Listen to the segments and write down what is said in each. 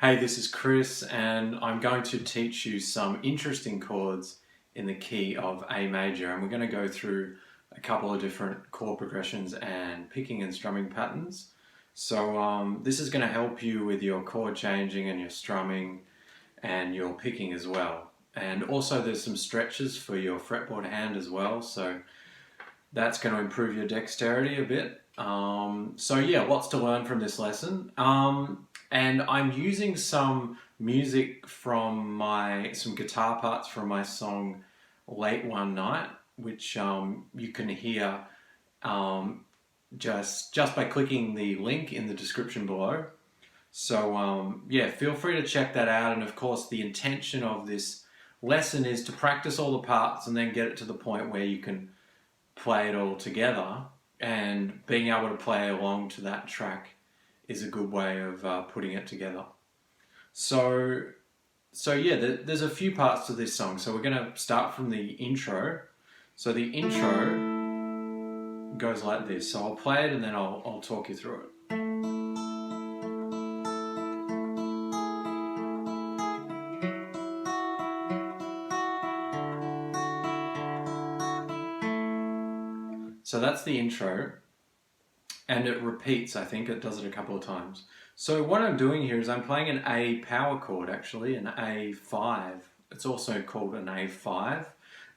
Hey, this is Chris, and I'm going to teach you some interesting chords in the key of A major, and we're going to go through a couple of different chord progressions and picking and strumming patterns. So this is going to help you with your chord changing and your strumming and your picking as well. And also there's some stretches for your fretboard hand as well, so that's going to improve your dexterity a bit. So yeah, lots to learn from this lesson. And I'm using some music from some guitar parts from my song Late One Night, which you can hear just by clicking the link in the description below. So yeah, feel free to check that out. And of course, the intention of this lesson is to practice all the parts and then get it to the point where you can play it all together, and being able to play along to that track is a good way of putting it together. So yeah, there's a few parts to this song. So we're going to start from the intro. So the intro goes like this. So I'll play it and then I'll talk you through it. So that's the intro, and it repeats. I think it does it a couple of times. So what I'm doing here is I'm playing an A power chord, actually, an A5. It's also called an A5,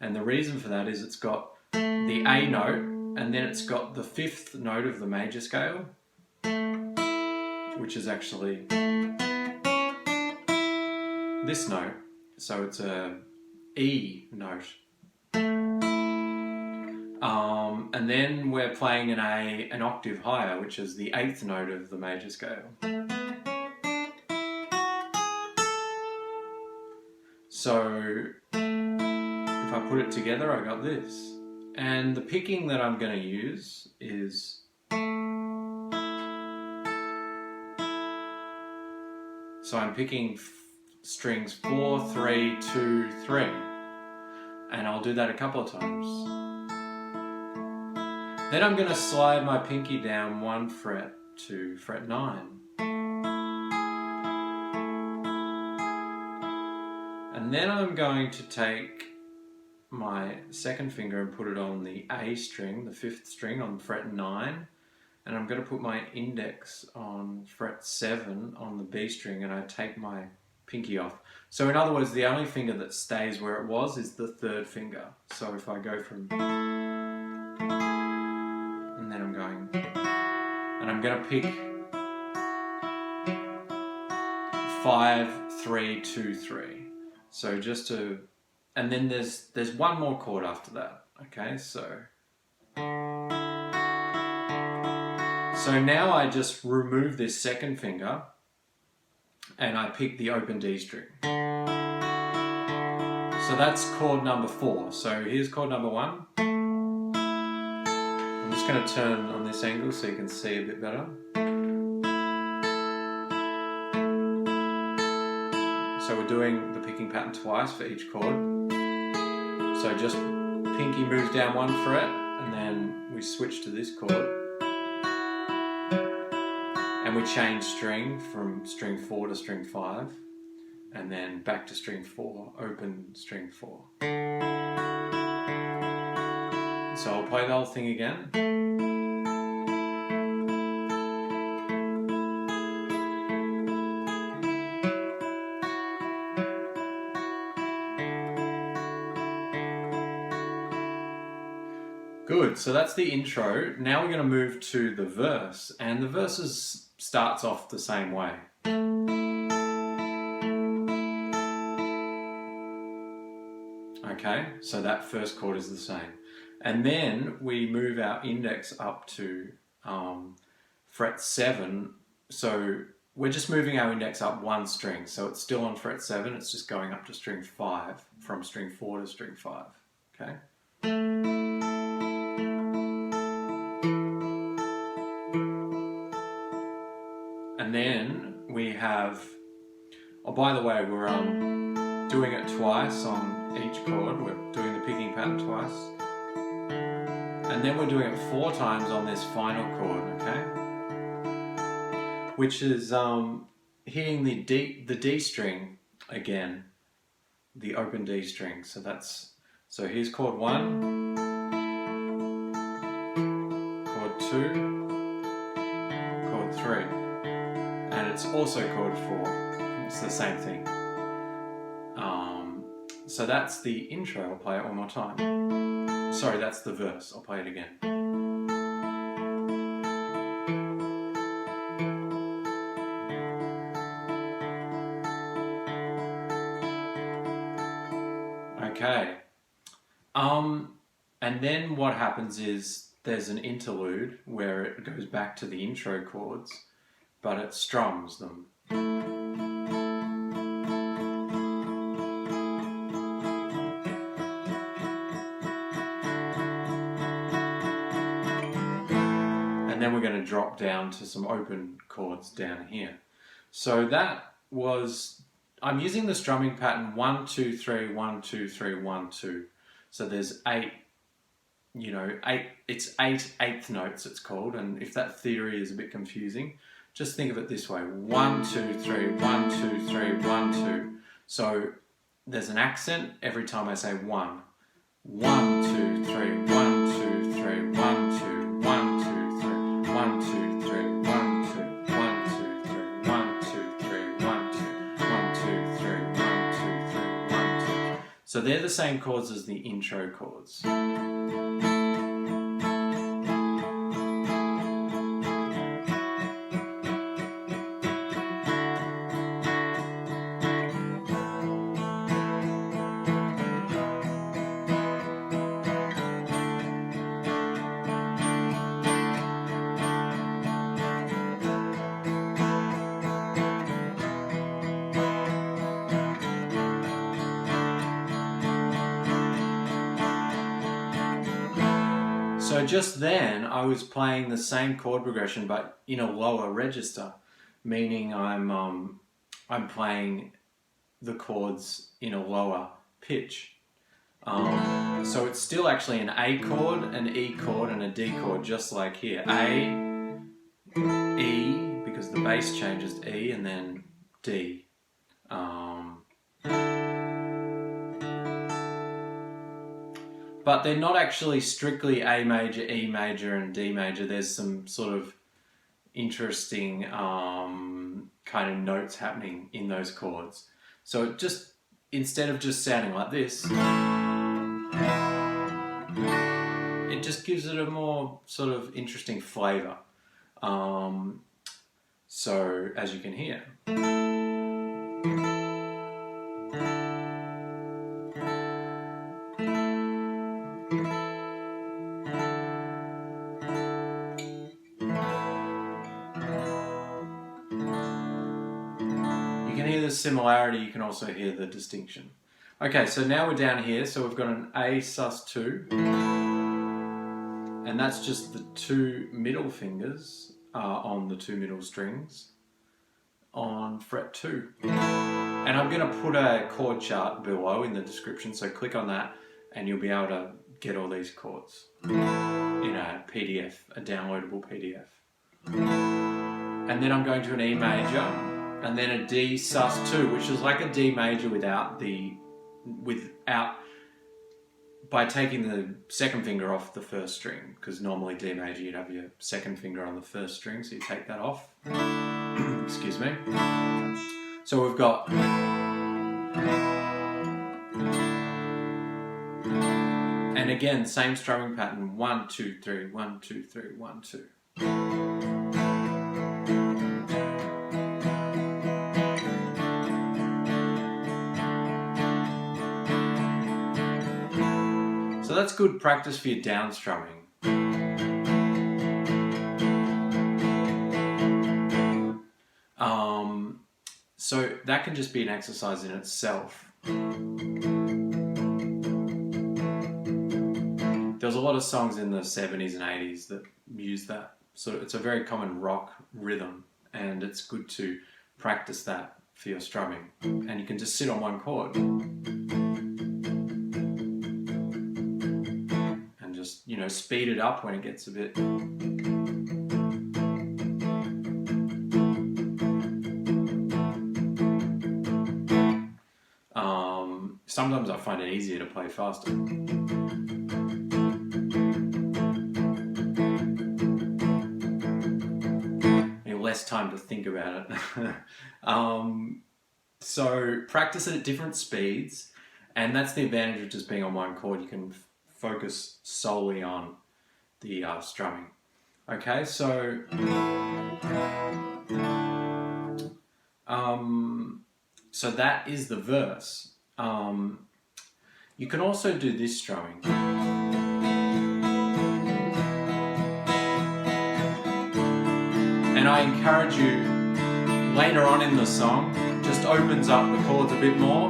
and the reason for that is it's got the A note, and then it's got the fifth note of the major scale, which is actually this note. So it's a E note. And then we're playing an octave higher, which is the eighth note of the major scale. So if I put it together, I got this. And the picking that I'm going to use is so I'm picking strings 4, 3, 2, 3, and I'll do that a couple of times. Then I'm going to slide my pinky down 1 fret to fret 9. And then I'm going to take my second finger and put it on the A string, the 5th string on fret 9. And I'm going to put my index on fret 7 on the B string, and I take my pinky off. So in other words, the only finger that stays where it was is the 3rd finger. So if I go from... and then I'm going, and I'm going to pick 5, 3, 2, 3. So just to, and then there's one more chord after that. Okay, so now I just remove this second finger and I pick the open D string. So that's chord number 4. So here's chord number 1. I'm just going to turn on this angle so you can see a bit better. So we're doing the picking pattern twice for each chord. So just pinky moves down 1 fret, and then we switch to this chord. And we change string from string 4 to string 5, and then back to string 4, open string 4. So I'll play the whole thing again. Good, so that's the intro. Now we're going to move to the verse, and the verse starts off the same way. Okay, so that first chord is the same. And then we move our index up to fret 7. So we're just moving our index up 1 string. So it's still on fret 7, it's just going up to string 5, from string 4 to string 5. Okay? And then we have, oh by the way, we're doing it twice on each chord. We're doing the picking pattern twice. And then we're doing it 4 times on this final chord, okay? Which is hitting the D string again, the open D string. So here's chord 1, chord 2, chord 3, and it's also chord 4. It's the same thing. So that's the intro. I'll play it one more time. Sorry, that's the verse. I'll play it again. Okay. And then what happens is there's an interlude where it goes back to the intro chords, but it strums them. And then we're going to drop down to some open chords down here. So that was, I'm using the strumming pattern 1, 2, 3, 1, 2, 3, 1, 2. So there's 8, it's 8 eighth notes it's called. And if that theory is a bit confusing, just think of it this way: 1, 2, 3, 1, 2, 3, 1, 2. So there's an accent every time I say 1. 1, 2, 3, 1, 2, 3, 1, 2, 1, 2, 3, 1, 2, 3, 1, 2, 1, 2, 3, 1, 2, 3, 1, 2, 1, 2, 3, 1, 2, 3, 1, 2. So they're the same chords as the intro chords. So just then I was playing the same chord progression but in a lower register, meaning I'm playing the chords in a lower pitch. So it's still actually an A chord, an E chord and a D chord, just like here. A, E, because the bass changes to E, and then D. But they're not actually strictly A major, E major and D major. There's some sort of interesting kind of notes happening in those chords. So it just, instead of just sounding like this, it just gives it a more sort of interesting flavour. So as you can hear. You can hear the similarity, you can also hear the distinction. Okay, so now we're down here, so we've got an A sus2, and that's just the 2 middle fingers on the 2 middle strings on fret 2. And I'm going to put a chord chart below in the description, so click on that and you'll be able to get all these chords in a PDF, a downloadable PDF. And then I'm going to an E major, and then a D sus2, which is like a D major by taking the second finger off the first string, because normally D major you'd have your second finger on the first string, so you take that off. Excuse me. So we've got and again, same strumming pattern: 1, 2, 3, 1, 2, 3, 1, 2. So that's good practice for your down strumming. So that can just be an exercise in itself. There's a lot of songs in the 70s and 80s that use that. So it's a very common rock rhythm, and it's good to practice that for your strumming. And you can just sit on one chord. And just, speed it up when it gets a bit... sometimes I find it easier to play faster. Less time to think about it. So practice it at different speeds, and that's the advantage of just being on one chord. You can focus solely on the strumming. Okay, so so that is the verse. You can also do this strumming. And I encourage you, later on in the song, just opens up the chords a bit more.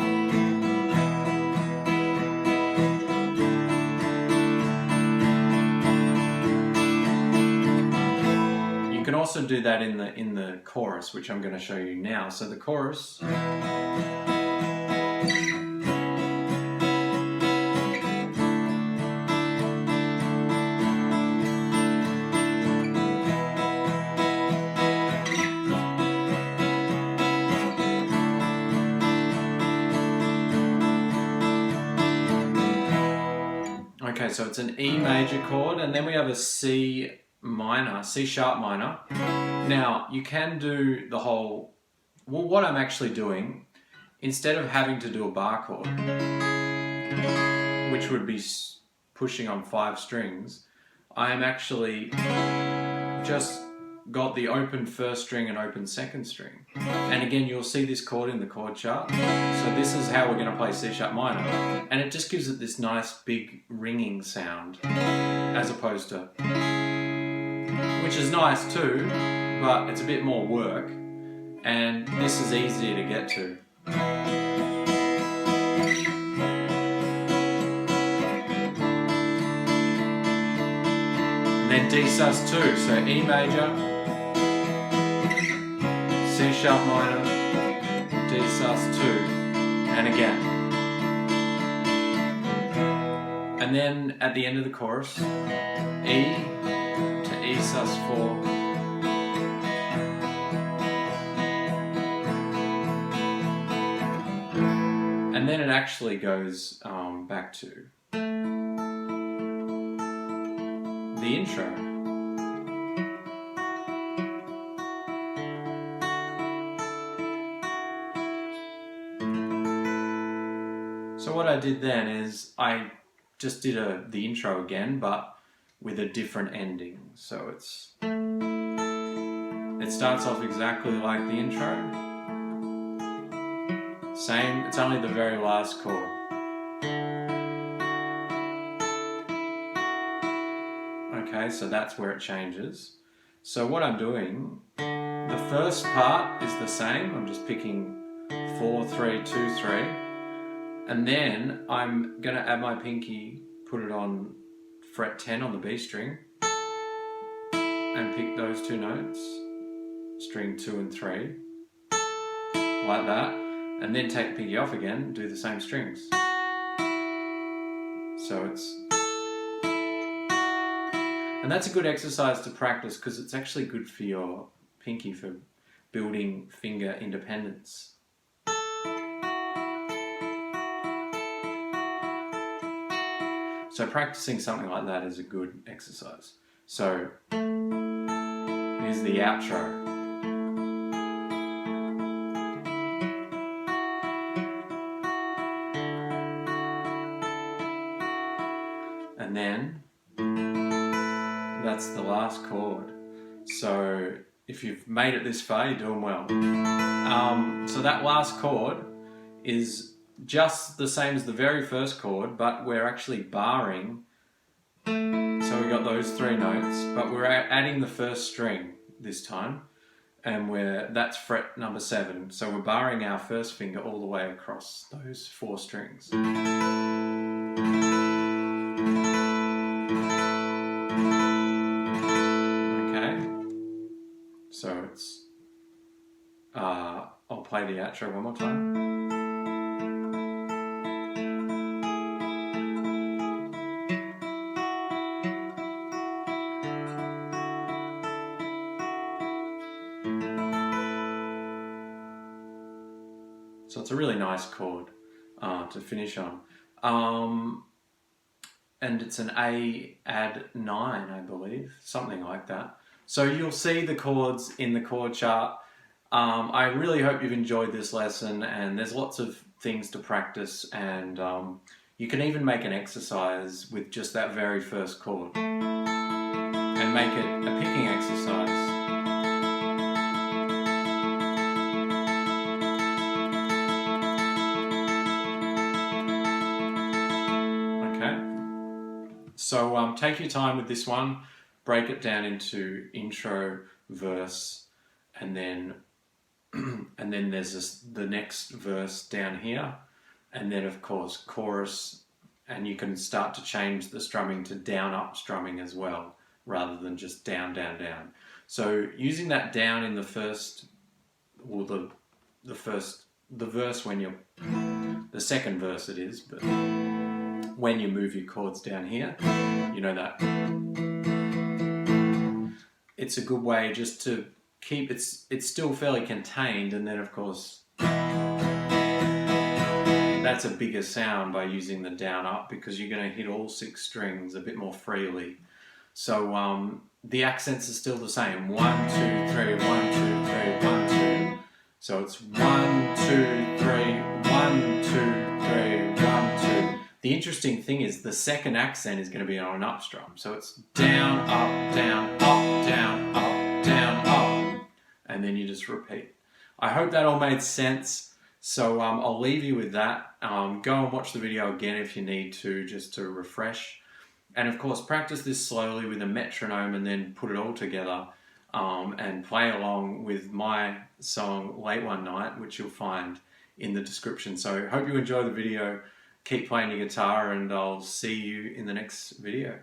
You can also do that in the chorus, which I'm going to show you now. So the chorus. Okay, so it's an E major chord, and then we have a C minor, C sharp minor. Now, you can do the whole, well, what I'm actually doing, instead of having to do a bar chord, which would be pushing on 5 strings, I am actually just got the open first string and open second string. And again, you'll see this chord in the chord chart. So this is how we're going to play C sharp minor. And it just gives it this nice big ringing sound, as opposed to, which is nice too, but it's a bit more work. And this is easier to get to. And then D sus2, so E major, C sharp minor, D sus2, and again. And then at the end of the chorus, E to E sus4, and then it actually goes back to the intro. So what I did then is I just did the intro again, but with a different ending. So it starts off exactly like the intro. Same, it's only the very last chord. Okay, so that's where it changes. So what I'm doing, the first part is the same. I'm just picking 4, 3, 2, 3. And then I'm going to add my pinky, put it on fret 10 on the B string, and pick those 2 notes, string 2 and 3, like that. And then take the pinky off again, do the same strings. So it's... And that's a good exercise to practice because it's actually good for your pinky for building finger independence. So practicing something like that is a good exercise. So here's the outro. And then that's the last chord. So if you've made it this far, you're doing well. So that last chord is just the same as the very first chord, but we're actually barring. So we got those 3 notes, but we're adding the first string this time, and that's fret number 7. So we're barring our first finger all the way across those 4 strings. Okay, so it's I'll play the outro one more time. So it's a really nice chord. to finish on. And it's an A add 9, I believe, something like that. So you'll see the chords in the chord chart. I really hope you've enjoyed this lesson, and there's lots of things to practice, and you can even make an exercise with just that very first chord and make it a picking exercise. So take your time with this one, break it down into intro, verse, and then there's the next verse down here, and then of course chorus, and you can start to change the strumming to down up strumming as well, rather than just down down down. So using that down in the first, or the verse when you're, the second verse it is, but when you move your chords down here, you know that. It's a good way just to keep it's still fairly contained, and then of course that's a bigger sound by using the down up, because you're going to hit all 6 strings a bit more freely. So the accents are still the same. 1, 2, 3, 1, 2, 3, 1, 2. So it's 1, 2, 3, 1, 2, 3, 1, 2. The interesting thing is the second accent is going to be on an up strum. So it's down, up, down, up, down, up, down, up. And then you just repeat. I hope that all made sense. So I'll leave you with that. Go and watch the video again if you need to, just to refresh. And of course, practice this slowly with a metronome, and then put it all together and play along with my song Late One Night, which you'll find in the description. So hope you enjoy the video. Keep playing your guitar, and I'll see you in the next video.